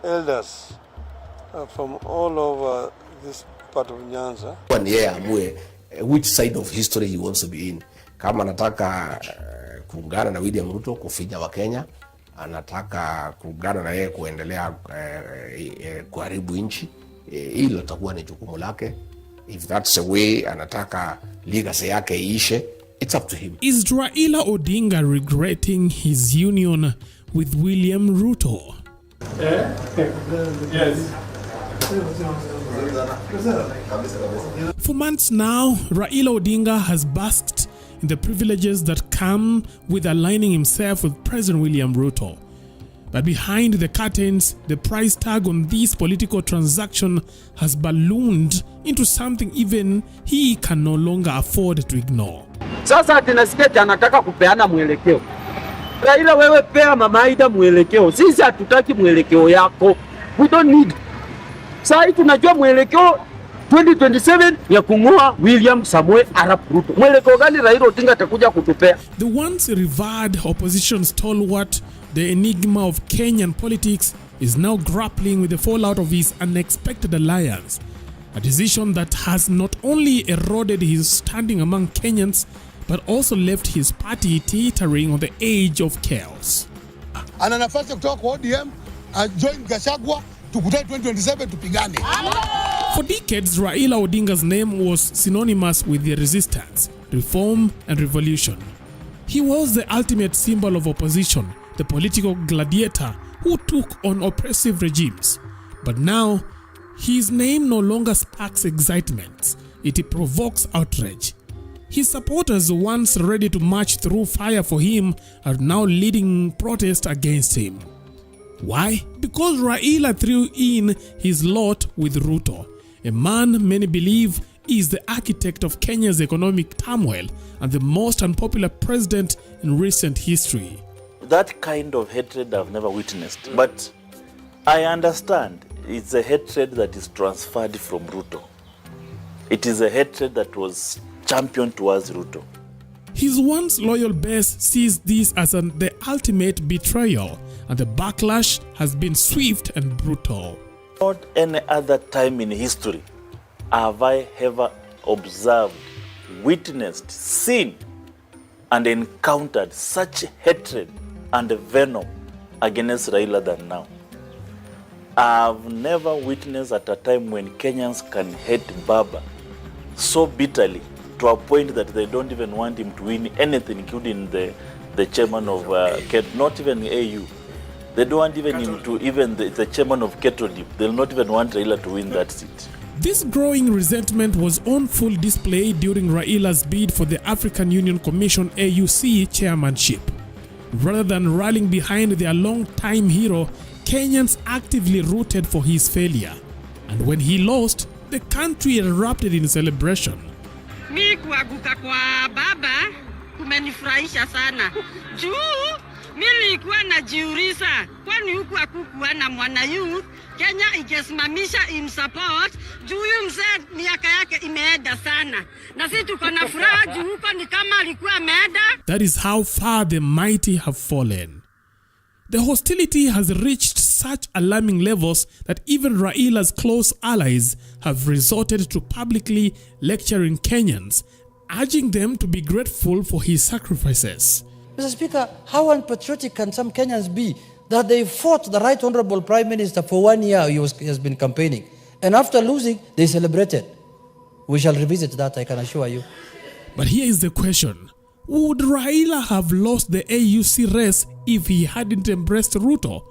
elders from all over this part of Nyanza. When amue which side of history he wants to be in. Kama anataka kuungana na William Ruto kufinya wa Kenya, anataka kuungana na yeye kuendelea kuharibu nchi, hilo litakuwa ni jukumu lake. If that's the way anataka legacy yake iishe, it's up to him. Is Raila Odinga regretting his union with William Ruto? Yes. For months now, Raila Odinga has basked in the privileges that come with aligning himself with President William Ruto. But behind the curtains, the price tag on this political transaction has ballooned into something even he can no longer afford to ignore. Sasa tunasikia anataka kupeana mwelekeo. Raila, wewe pea Mama Aida mwelekeo. Sisi hatutaki mwelekeo yako. We don't need. Sasa tunajua mwelekeo 2027 ya kung'oa William Samoei Arap Ruto. Mwelekeo gani Raila Odinga atakuja kutupea? The once revered opposition stalwart, the enigma of Kenyan politics, is now grappling with the fallout of his unexpected alliance, a decision that has not only eroded his standing among Kenyans, but also left his party teetering on the edge of chaos. Ana nafasi kutoka kwa ODM, join Gachagua, tukutane 2027 tupigane. For decades, Raila Odinga's name was synonymous with the resistance, reform, and revolution. He was the ultimate symbol of opposition, the political gladiator who took on oppressive regimes. But now, his name no longer sparks excitement, it provokes outrage. His supporters, once ready to march through fire for him, are now leading protest against him. Why? Because Raila threw in his lot with Ruto, a man many believe is the architect of Kenya's economic turmoil and the most unpopular president in recent history. That kind of hatred I've never witnessed, but I understand it's a hatred that is transferred from Ruto. It is a hatred that was championed towards Ruto. His once loyal base sees this as the ultimate betrayal, and the backlash has been swift and brutal. Not any other time in history have I ever observed, witnessed, seen, and encountered such hatred and venom against Raila than now. I've never witnessed at a time when Kenyans can hate Baba so bitterly to a point that they don't even want him to win anything, including the chairman of not even AU. They don't want even him to even the chairman of Ketrolip. They'll not even want Raila to win that seat. This growing resentment was on full display during Raila's bid for the African Union Commission AUC chairmanship. Rather than rallying behind their long-time hero, Kenyans actively rooted for his failure. And when he lost, the country erupted in celebration. Mi kuanguka kwa baba kumenifurahisha sana. Juu nilikuwa najiuliza kwani huku hakukuwa na mwana youth Kenya ingesimamisha imsupport juu huyu mzee miaka yake imeenda sana. Na sisi tuko na furaha juu huko ni kama alikuwa ameenda. That is how far the mighty have fallen. The hostility has reached such alarming levels that even Raila's close allies have resorted to publicly lecturing Kenyans, urging them to be grateful for his sacrifices. Mr. Speaker, how unpatriotic can some Kenyans be that they fought the Right Honorable Prime Minister for 1 year he has been campaigning, and after losing, they celebrated. We shall revisit that, I can assure you. But here is the question. Would Raila have lost the AUC race if he hadn't embraced Ruto?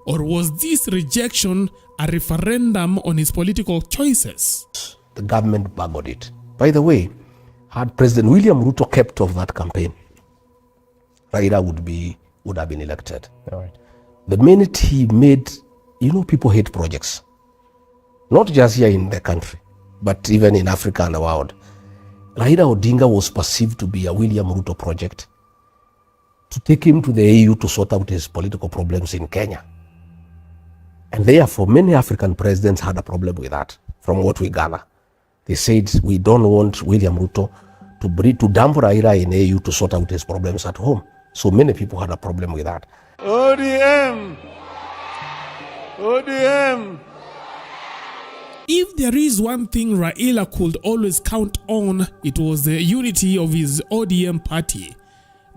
Or was this rejection a referendum on his political choices? The government buggered it. By the way, had President William Ruto kept off that campaign, Raila would have been elected. All right. The minute he made, people hate projects. Not just here in the country, but even in Africa and the world. Raila Odinga was perceived to be a William Ruto project to take him to the AU to sort out his political problems in Kenya. And therefore, many African presidents had a problem with that, from what we gather. They said, we don't want William Ruto to dump Raila in AU to sort out his problems at home. So many people had a problem with that. ODM ODM. If there is one thing Raila could always count on, it was the unity of his ODM party.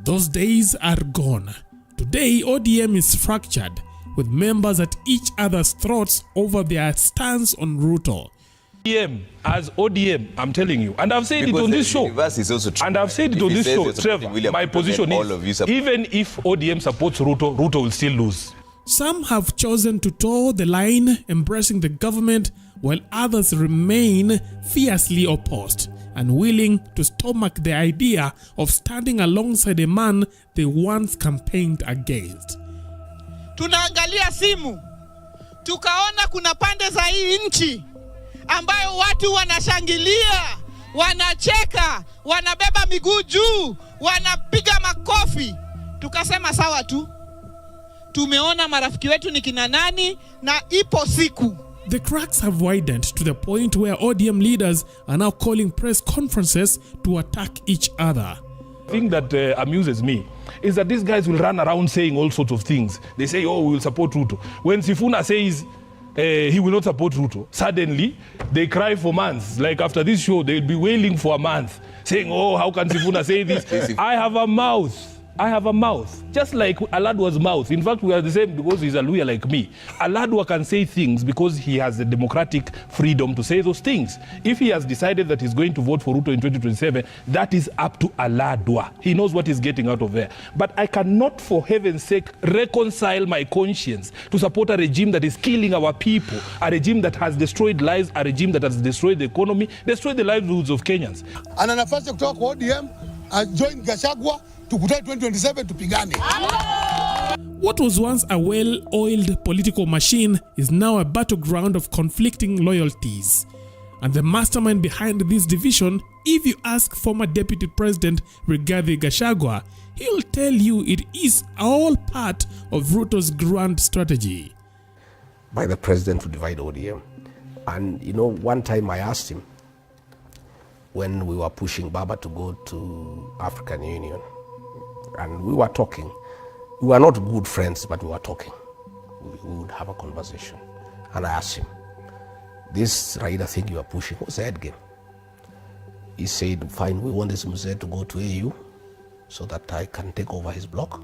Those days are gone. Today, ODM is fractured, with members at each other's throats over their stance on Ruto. ODM, as ODM, I'm telling you, and I've said because it on this show, and I've said it on this show, Trevor, my position is, even if ODM supports Ruto, Ruto will still lose. Some have chosen to toe the line, embracing the government, while others remain fiercely opposed and willing to stomach the idea of standing alongside a man they once campaigned against. Tunaangalia simu, tukaona kuna pande za hii nchi ambayo watu wanashangilia, wanacheka, wanabeba miguu juu, wanapiga makofi. Tukasema sawa tu. Tumeona marafiki wetu ni kina nani na ipo siku. The cracks have widened to the point where ODM leaders are now calling press conferences to attack each other. The thing that amuses me is that these guys will run around saying all sorts of things. They say, oh, we will support Ruto. When Sifuna says he will not support Ruto, suddenly they cry for months. Like after this show, they'll be wailing for a month, saying, oh, how can Sifuna say this? I have a mouth. I have a mouth, just like Aladwa's mouth. In fact, we are the same because he's a lawyer like me. Aladwa can say things because he has the democratic freedom to say those things. If he has decided that he's going to vote for Ruto in 2027, that is up to Aladwa. He knows what he's getting out of there. But I cannot, for heaven's sake, reconcile my conscience to support a regime that is killing our people, a regime that has destroyed lives, a regime that has destroyed the economy, destroyed the livelihoods of Kenyans. Ana nafasi kutoka kwa ODM, join Gachagua, tukutane 2027 tupigane. What was once a well-oiled political machine is now a battleground of conflicting loyalties. And the mastermind behind this division, if you ask former Deputy President Rigathi Gachagua, he'll tell you it is all part of Ruto's grand strategy. By the president to divide ODM. And you know, one time I asked him, when we were pushing Baba to go to African Union, and we were talking. We were not good friends, but we were talking. We would have a conversation. And I asked him, this Raila thing you are pushing, what's the head game? He said, fine, we want this Mzee to go to AU so that I can take over his block.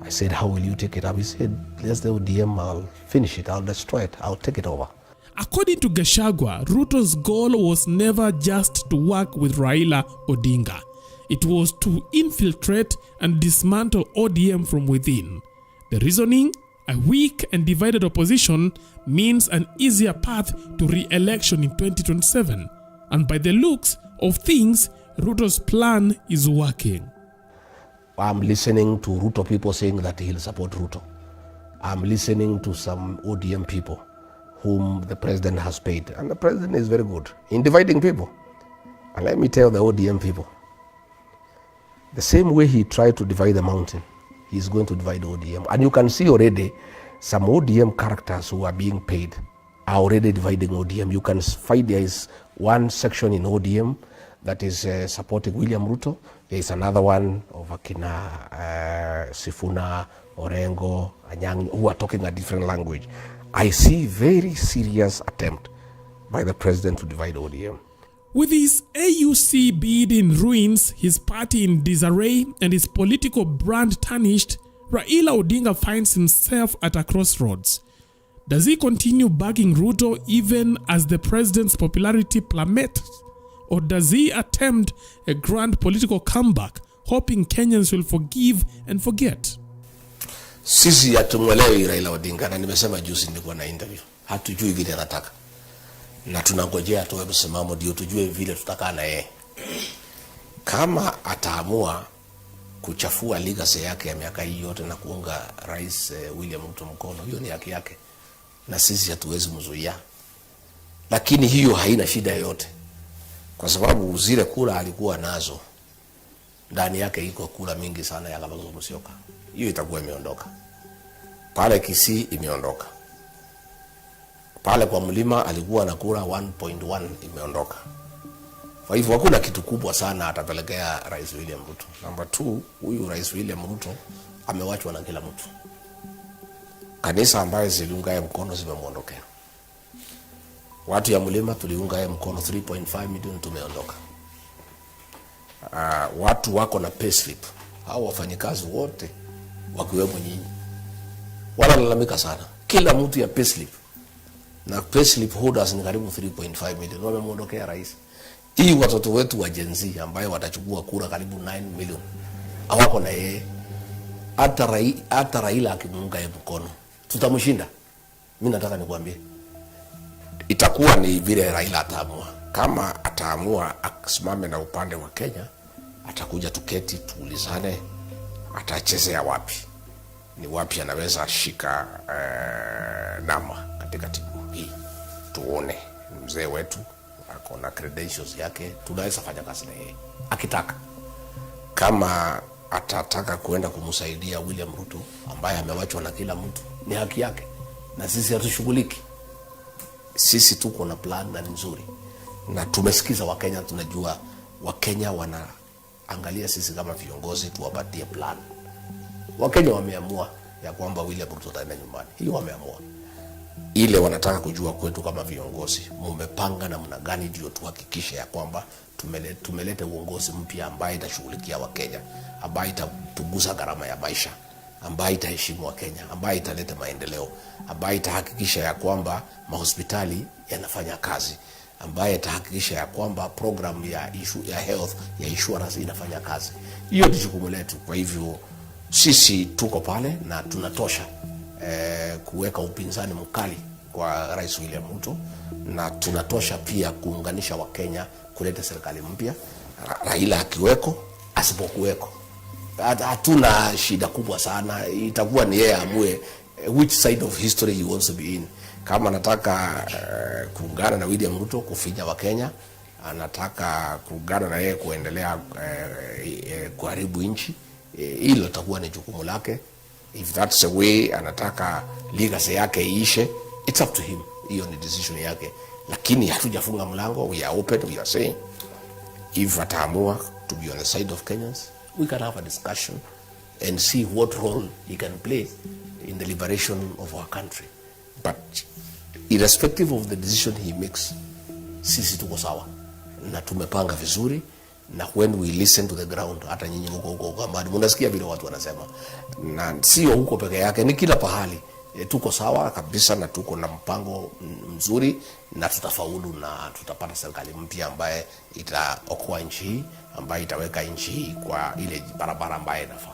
I said, how will you take it up? He said, let's the ODM, I'll finish it, I'll destroy it, I'll take it over. According to Gachagua, Ruto's goal was never just to work with Raila Odinga. It was to infiltrate and dismantle ODM from within. The reasoning? A weak and divided opposition means an easier path to re-election in 2027. And by the looks of things, Ruto's plan is working. I'm listening to Ruto people saying that he'll support Ruto. I'm listening to some ODM people whom the president has paid. And the president is very good in dividing people. And let me tell the ODM people, the same way he tried to divide the mountain, he's going to divide ODM. And you can see already some ODM characters who are being paid are already dividing ODM. You can find there is one section in ODM that is supporting William Ruto. There is another one of Akina, Sifuna, Orengo, Anyang, who are talking a different language. I see very serious attempt by the president to divide ODM. With his AUC bid in ruins, his party in disarray, and his political brand tarnished, Raila Odinga finds himself at a crossroads. Does he continue backing Ruto even as the president's popularity plummets? Or does he attempt a grand political comeback, hoping Kenyans will forgive and forget? Sisi hatumwelewi Raila Odinga, na nimesema juzi nilikuwa na interview. Hatujui vile anataka. Na tunangojea atoe msimamo ndio tujue vile tutakaa na yeye. Kama ataamua kuchafua legacy yake ya miaka hii yote na kuunga Rais William Ruto mkono, hiyo ni haki yake. Na sisi hatuwezi mzuia. Lakini hiyo haina shida yoyote. Kwa sababu zile kura alikuwa nazo, ndani yake iko kura mingi sana ya Kalonzo Musyoka. Hiyo itakuwa imeondoka. Pale Kisii imeondoka. Pale kwa mlima alikuwa na kura 1.1 imeondoka. Kwa hivyo hakuna kitu kubwa sana atapelekea Rais William Ruto. Number 2, huyu Rais William Ruto amewachwa na kila mtu. Kanisa ambayo ziliunga yeye mkono zimemuondokea. Watu ya mlima tuliunga yeye mkono 3.5 milioni tumeondoka. Watu wako na payslip, hao wafanyikazi wote wakiwemo nyinyi wanalalamika sana. Kila mtu ya payslip, na payslip holders ni karibu 3.5 milioni wamemuondokea rais. Hii watoto wetu wa Gen Z ambayo watachukua kura karibu 9 milioni hawako na yeye. Hata Raila akimuunga yeye mkono tutamshinda. Mimi nataka nikwambie, itakuwa ni vile Raila ataamua. Kama ataamua akisimame na upande wa Kenya, atakuja tuketi tuulizane atachezea wapi, ni wapi anaweza shika namba katika timu hii. Tuone mzee wetu ako na credentials yake, tunaweza fanya kazi na yeye akitaka. Kama atataka kuenda kumsaidia William Ruto ambaye amewachwa na kila mtu, ni haki yake, na sisi hatushughuliki. Sisi tuko na plan na nzuri, na tumesikiza Wakenya. Tunajua Wakenya wanaangalia sisi kama viongozi tuwapatie plan. Wakenya wameamua ya kwamba William Ruto ataenda nyumbani. Hiyo wameamua. Ile wanataka kujua kwetu kama viongozi, mmepanga namna gani ndio tuhakikishe ya kwamba tumeleta uongozi mpya ambaye itashughulikia Wakenya, ambaye itapunguza gharama ya maisha, ambaye itaheshimu Wakenya, ambaye italeta maendeleo, ambaye itahakikisha ya kwamba mahospitali yanafanya kazi, ambaye itahakikisha ya kwamba program ya health ya insurance inafanya kazi. Hiyo ni jukumu letu. Kwa hivyo sisi tuko pale na tunatosha kuweka upinzani mkali kwa Rais William Ruto, na tunatosha pia kuunganisha Wakenya kuleta serikali mpya. Raila akiweko, asipokuweko, hatuna shida kubwa sana. Itakuwa ni yeye amue which side of history he wants to be in. Kama anataka kuungana na William Ruto kufinya Wakenya, anataka kuungana na yeye kuendelea kuharibu nchi, hilo litakuwa ni jukumu lake. If that's the way anataka legacy yake iishe, it's up to him. Hiyo ni decision yake. Lakini hatujafunga mlango. We are open. We are saying if ataamua to be on the side of Kenyans, we can have a discussion and see what role he can play in the liberation of our country. But irrespective of the decision he makes, sisi tuko sawa na tumepanga vizuri. Na when we listen to the ground, hata nyinyi huko kama mnasikia vile watu wanasema, na sio huko peke yake, ni kila pahali. Tuko sawa kabisa na tuko na mpango mzuri, na tutafaulu na tutapata serikali mpya ambaye itaokoa nchi hii, ambaye itaweka nchi hii kwa ile barabara ambaye inafaa.